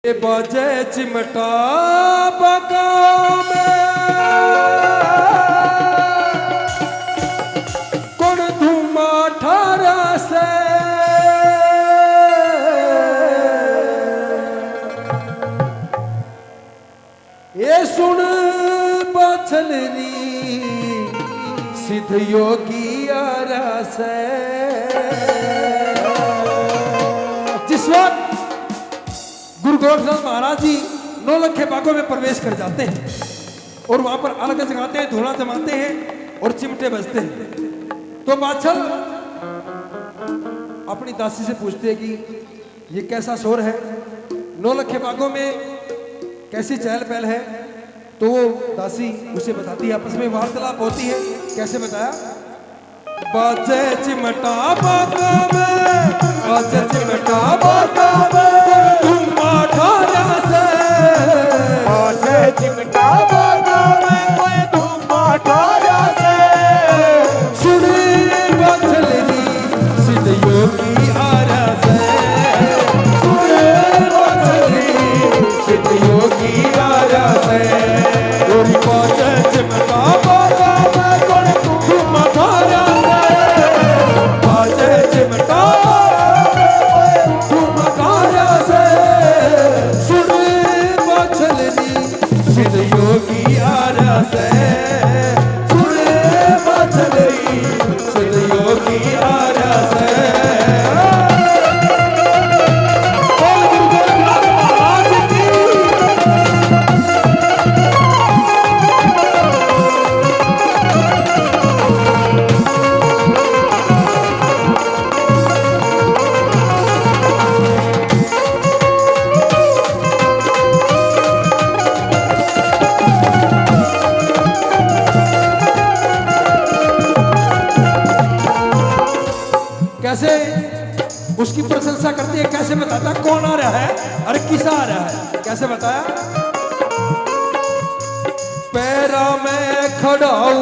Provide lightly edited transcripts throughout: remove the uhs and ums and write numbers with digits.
बाजे चिमटा बगा में कौन धुमा ठारा से ये सुन बछलनी सिद्ध योगी आरा से जिस वक्त गुरु गोरखनाथ महाराज जी 9 लखे बागों में प्रवेश कर जाते हैं और वहां पर अलग जगाते हैं, धूना जमाते हैं और चिमटे बजते हैं। तो बादशाह अपनी दासी से पूछते हैं कि ये कैसा शोर है, 9 लखे बागों में कैसी चहल पहल है। तो वो दासी उसे बताती है, आपस में वार्तालाप होती है। कैसे बताया? बाजे चिमटा बागा में, बाजे चिमटा बागा में चिमटा बागा में कोई धुमा ठारा से सुनी बछलनी सिद्ध योगी आरा से, सुनी बछलनी सिद्ध योगी आरा से। गोरी बाजे चिमटा बागा में कोई धुमा ठारा से, बाजे चिमटा धुमा ठारा से सुनी बछलनी सिद्ध योगी आरा से, सुने बछलनी सिद्ध योगी आरा से। कैसे उसकी प्रशंसा करती है, कैसे बताता कौन आ रहा है और किस आ रहा है। कैसे बताया? पैरा में खड़ाऊ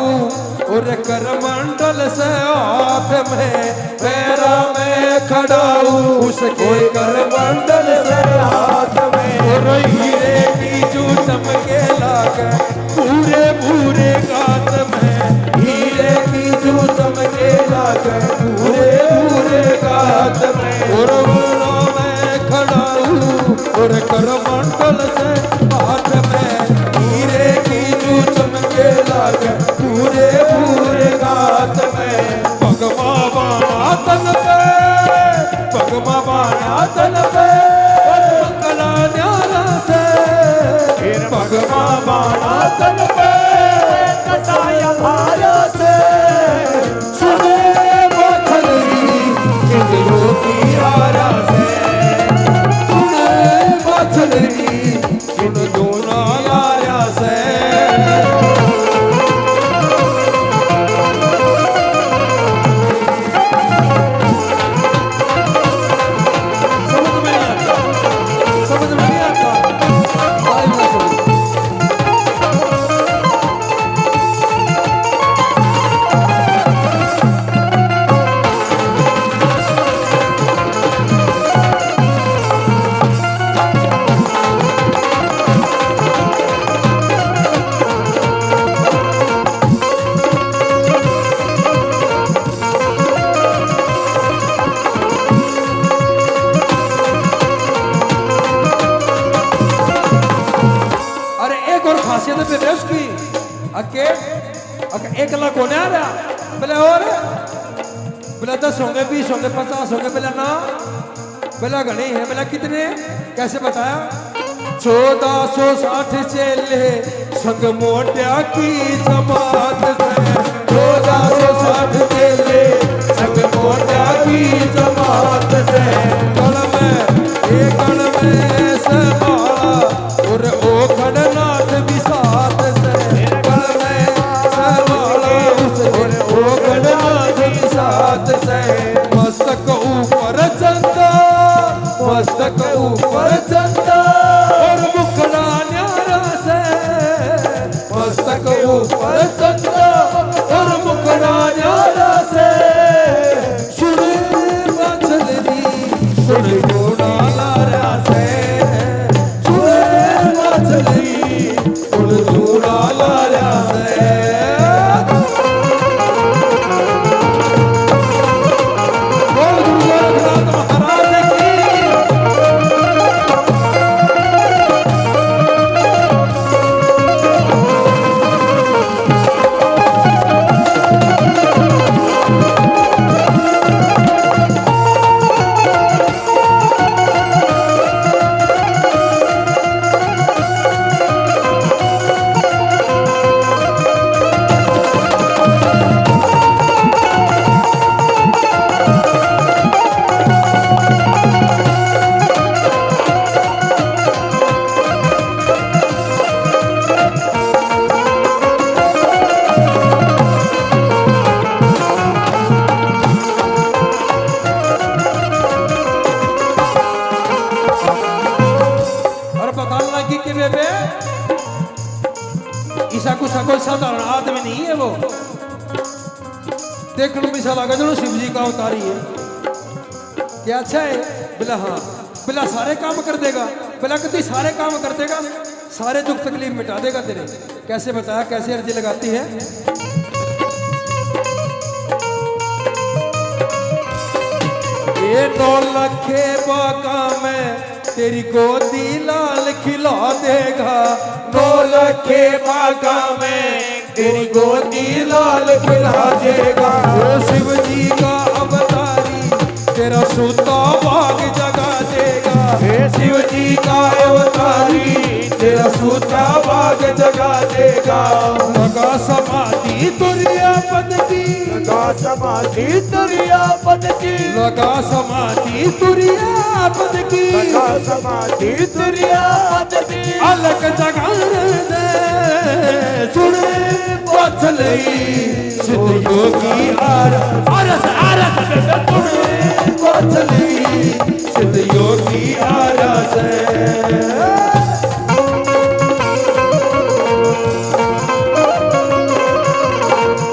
और करमंडल से हाथ में, पैरा में खड़ाऊ उसके करमंडल से हाथ में, और हीरे की जो चमके लागे पूरे पूरे गात में, हीरे की जो चमके लागे पूरे गात में, और में खड़ा हूँ और करमंडल से हाथ में, हीरे की जो चमके लागे पूरे पूरे गात में। भगवा बाना तन पे, भगवा बाना तन पे मंगला न्याला से, भगवा बाना तन पे कसाया भारा से सुने बछलनी सिद्ध योगी आरा से, सुने बछलनी सिद्ध दोना आरा से। समझ में नहीं आता, समझ में नहीं आता। उसकी एक लाख होने आ रहा बोले, और बोला 10 होंगे, 20 होंगे, 50 होंगे। बोला ना, बोला घने है। बोला कितने? कैसे बताया? 1460 चेले संग मोटिया की जमात से, 1460 चेले संग मोटिया की जमात से, गण में समाला और ओ खड़नाथ भी साथ से, गण में समाला और ओ खड़नाथ भी साथ से। मस्तक ऊपर चंदा, मस्तक ऊपर चंदा और मुखड़ा न्यारा से, मस्तक ऊपर चंदा और मुखड़ा न्यारा से सुन बछलनी सुन घोड़ा लारा से। अस्पताल लगी कि बेबे ईसा को कोई साधारण आदमी नहीं है वो। देखने में ऐसा लगा जो शिव जी का अवतारी है। क्या अच्छा है? बोला हाँ। बोला सारे काम कर देगा? बोला कि तू सारे काम कर देगा, सारे दुख तकलीफ मिटा देगा तेरे। कैसे बताया, कैसे अर्जी लगाती है? ये 9 लखे बाका में तेरी गोदी लाल खिला देगा। 9 लखे बागा में तेरी गोदी लाल खिला देगा। वो शिव जी का अवतारी तेरा सूता बाग जगा देगा। हे शिव जी का अवतारी तेरा सूता बाग जगा देगा। लगा समाधि तुरिया पद की, लगा समाधि तुरिया पद की, लगा समाधि तुरिया पद की, लगा समाधि तुरिया पद की। अलग जगा दे सुने पछले सिद्ध योगी आरस आरस सुने पछले सिद्ध योगी आरस।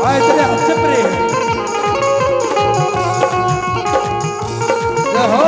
आए तेरे हाथ से प्रेम हो।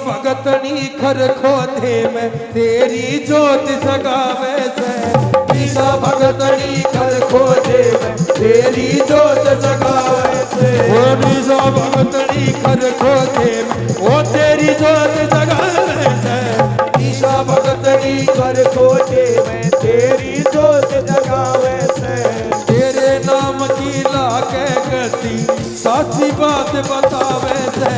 भगतनी खर खोते में तेरी जोत जगावे से। ईसा भगतनी खर खोते में तेरी जोत जगावे से। ओ ईसा भगतनी खर खोते में वो तेरी जोत जगावे से। ईसा भगतनी खर खोते में तेरी जोत जगावे से। तेरे नाम की लाके गति साची बात बतावे से।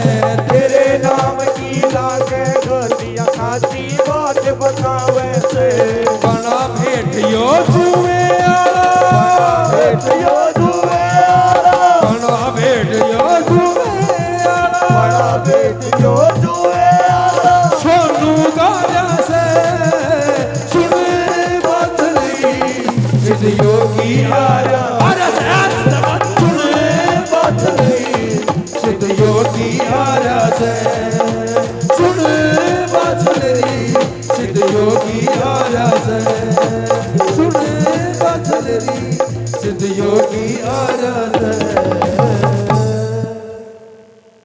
तेरे नाम की लागे गतिया साची बात बतावे से। बना भेट यो जुए भेट यो जुए आला, बना भेट यो जुए बड़ा भेट यो जुए आला। सोनू गाजा से सुने बात नहीं सिद्ध योगी आया। सुने बात नहीं सिद्ध योगी आया से। सुने बात नहीं सिद्ध योगी आया से। सुने